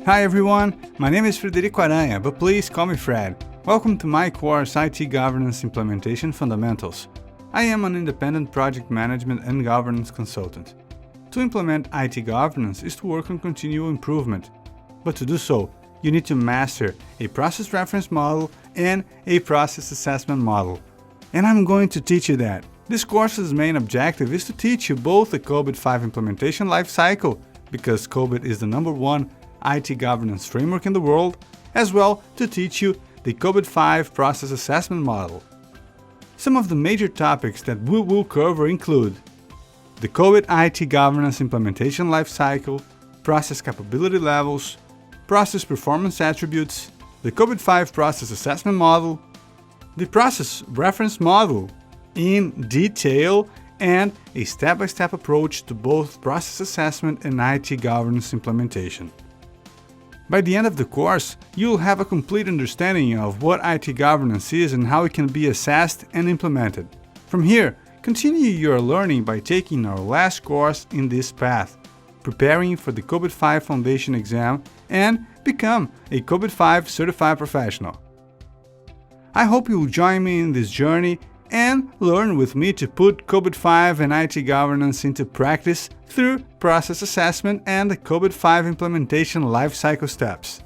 Hi everyone, my name is Frederico Aranha, but please call me Fred. Welcome to my course IT Governance Implementation Fundamentals. I am an independent project management and governance consultant. To implement IT governance is to work on continual improvement. But to do so, you need to master a process reference model and a process assessment model. And I'm going to teach you that. This course's main objective is to teach you both the COBIT 5 implementation lifecycle, because COBIT is the #1 IT governance framework in the world, as well to teach you the COBIT 5 process assessment model. Some of the major topics that we will cover include the COBIT IT governance implementation lifecycle, process capability levels, process performance attributes, the COBIT 5 process assessment model, the process reference model in detail, and a step-by-step approach to both process assessment and IT governance implementation. By the end of the course, you'll have a complete understanding of what IT governance is and how it can be assessed and implemented. From here, continue your learning by taking our last course in this path, preparing for the COBIT 5 Foundation exam, and become a COBIT 5 certified professional. I hope you'll join me in this journey and learn with me to put COBIT 5 and IT governance into practice through process assessment and the COBIT 5 implementation lifecycle steps.